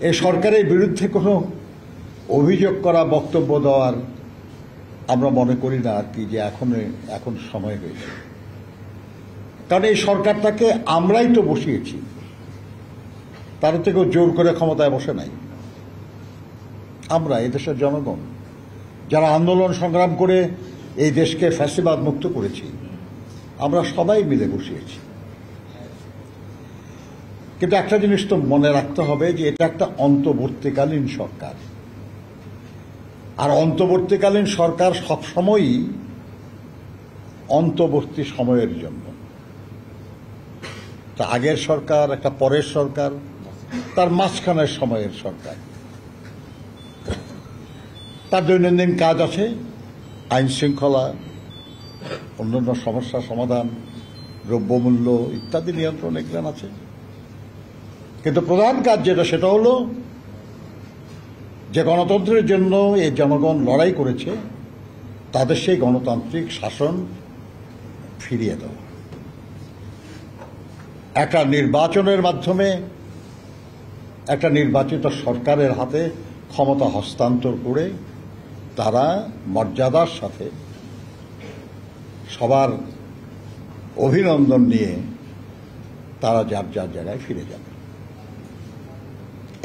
এই সরকারের বিরুদ্ধে কোনো অভিযোগ করা, বক্তব্য দেওয়ার আমরা মনে করি না আর কি যে এখন সময় হয়েছে। কারণ এই সরকারটাকে আমরাই তো বসিয়েছি, তার থেকেও জোর করে ক্ষমতায় বসে নাই। আমরা এই দেশের জনগণ যারা আন্দোলন সংগ্রাম করে এই দেশকে ফ্যাসিবাদ মুক্ত করেছি, আমরা সবাই মিলে বসিয়েছি। কিন্তু একটা জিনিস তো মনে রাখতে হবে যে এটা একটা অন্তর্বর্তীকালীন সরকার, আর অন্তর্বর্তীকালীন সরকার সবসময়ই অন্তর্বর্তী সময়ের জন্য। তা আগের সরকার, একটা পরের সরকার, তার মাঝখানের সময়ের সরকার। তার দৈনন্দিন কাজ আছে, আইন শৃঙ্খলা, অন্যান্য সমস্যা সমাধান, দ্রব্যমূল্য ইত্যাদি নিয়ন্ত্রণ এগুলো আছে। কিন্তু প্রধান কাজ যেটা, সেটা হলো যে গণতন্ত্রের জন্য এই জনগণ লড়াই করেছে, তাদের সেই গণতান্ত্রিক শাসন ফিরিয়ে দেওয়া। একটা নির্বাচনের মাধ্যমে একটা নির্বাচিত সরকারের হাতে ক্ষমতা হস্তান্তর করে তারা মর্যাদার সাথে সবার অভিনন্দন নিয়ে তারা যার যার জায়গায় ফিরে যাবে।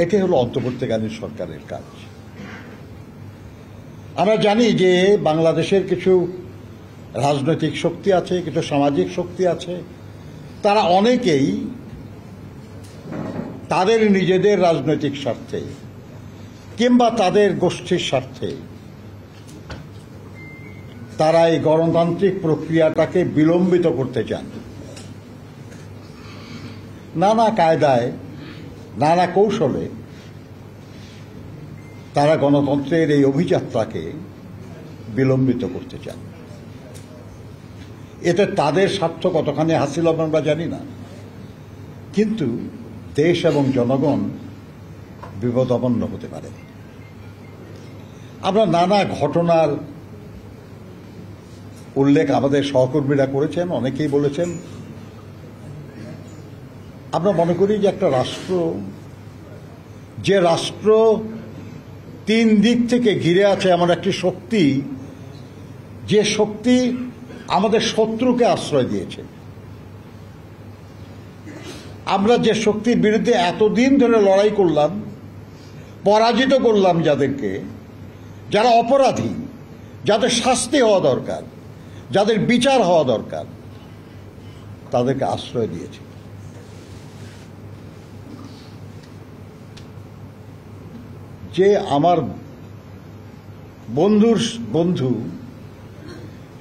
এটাই হলো অন্তর্বর্তীকালীন সরকারের কাজ। আমরা জানি যে বাংলাদেশের কিছু রাজনৈতিক শক্তি আছে, কিছু সামাজিক শক্তি আছে, তারা অনেকেই তাদের নিজেদের রাজনৈতিক স্বার্থে কিংবা তাদের গোষ্ঠীর স্বার্থে তারা এই গণতান্ত্রিক প্রক্রিয়াটাকে বিলম্বিত করতে চান। নানা কায়দায়, নানা কৌশলে তারা গণতন্ত্রের এই অভিযাত্রাকে বিলম্বিত করতে চান। এতে তাদের স্বার্থ কতখানি হাসিল হবে আমরা জানি না, কিন্তু দেশ এবং জনগণ বিপদাপন্ন হতে পারে। আমরা নানা ঘটনার উল্লেখ আমাদের সহকর্মীরা করেছেন, অনেকেই বলেছেন। আমরা মনে করি যে একটা রাষ্ট্র, যে রাষ্ট্র তিন দিক থেকে ঘিরে আছে এমন একটি শক্তি, যে শক্তি আমাদের শত্রুকে আশ্রয় দিয়েছে, আমরা যে শক্তির বিরুদ্ধে এতদিন ধরে লড়াই করলাম, পরাজিত করলাম, যাদেরকে, যারা অপরাধী, যাদের শাস্তি হওয়া দরকার, যাদের বিচার হওয়া দরকার, তাদেরকে আশ্রয় দিয়েছে। যে আমার বন্ধুর বন্ধু,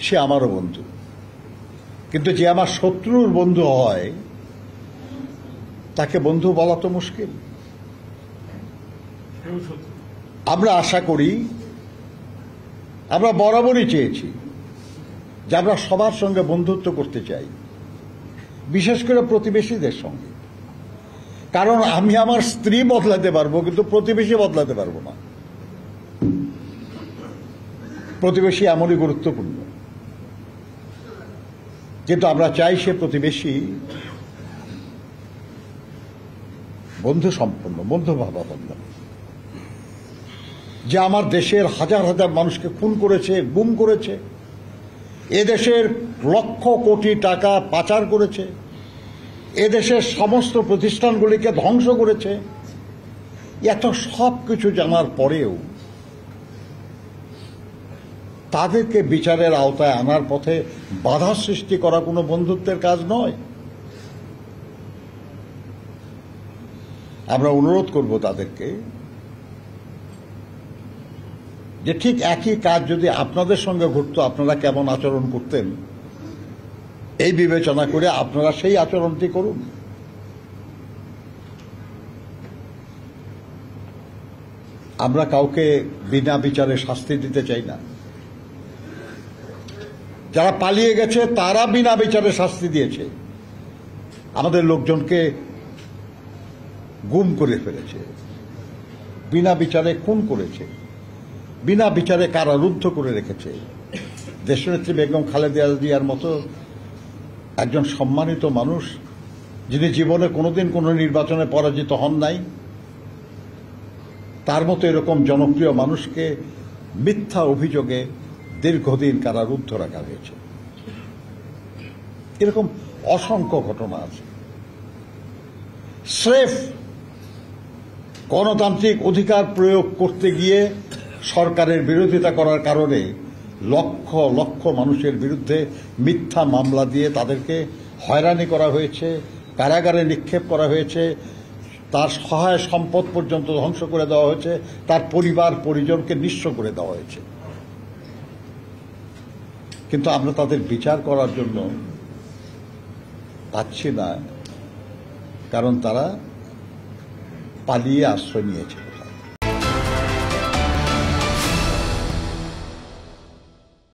সে আমারও বন্ধু, কিন্তু যে আমার শত্রুর বন্ধু হয় তাকে বন্ধু বলা তো মুশকিল। আমরা আশা করি, আমরা বরাবরই চেয়েছি যে আমরা সবার সঙ্গে বন্ধুত্ব করতে চাই, বিশেষ করে প্রতিবেশীদের সঙ্গে। কারণ আমি আমার স্ত্রী বদলাতে পারবো, কিন্তু প্রতিবেশী বদলাতে পারবো না। প্রতিবেশী এমনই গুরুত্বপূর্ণ, কিন্তু আমরা চাই সে প্রতিবেশী বন্ধু সম্পন্ন, বন্ধুভাবাপন্ন। যে আমার দেশের হাজার হাজার মানুষকে খুন করেছে, গুম করেছে, এদেশের লক্ষ কোটি টাকা পাচার করেছে, এদেশের সমস্ত প্রতিষ্ঠানগুলিকে ধ্বংস করেছে, এত সব কিছু জানার পরেও তাদেরকে বিচারের আওতায় আনার পথে বাধা সৃষ্টি করা কোনো বন্ধুত্বের কাজ নয়। আমরা অনুরোধ করব তাদেরকে যে ঠিক একই কাজ যদি আপনাদের সঙ্গে ঘটতো, আপনারা কেমন আচরণ করতেন, এই বিবেচনা করে আপনারা সেই আচরণটি করুন। আমরা কাউকে বিনা বিচারে শাস্তি দিতে চাই না। যারা পালিয়ে গেছে তারা বিনা বিচারে শাস্তি দিয়েছে, আমাদের লোকজনকে গুম করে ফেলেছে, বিনা বিচারে খুন করেছে, বিনা বিচারে কারারুদ্ধ করে রেখেছে। দেশনেত্রী বেগম খালেদা জিয়ার মতো একজন সম্মানিত মানুষ, যিনি জীবনে কোনোদিন কোনো নির্বাচনে পরাজিত হন নাই, তার মতো এরকম জনপ্রিয় মানুষকে মিথ্যা অভিযোগে দীর্ঘদিন কারারুদ্ধ রাখা হয়েছে। এরকম অসংখ্য ঘটনা আছে। স্রেফ গণতান্ত্রিক অধিকার প্রয়োগ করতে গিয়ে সরকারের বিরোধিতা করার কারণে লক্ষ লক্ষ মানুষের বিরুদ্ধে মিথ্যা মামলা দিয়ে তাদেরকে হয়রানি করা হয়েছে, কারাগারে নিক্ষেপ করা হয়েছে, তার সহায় সম্পদ পর্যন্ত ধ্বংস করে দেওয়া হয়েছে, তার পরিবার পরিজনকে নিঃস্ব করে দেওয়া হয়েছে। কিন্তু আমরা তাদের বিচার করার জন্য পাচ্ছি না, কারণ তারা পালিয়ে আশ্রয় নিয়েছে।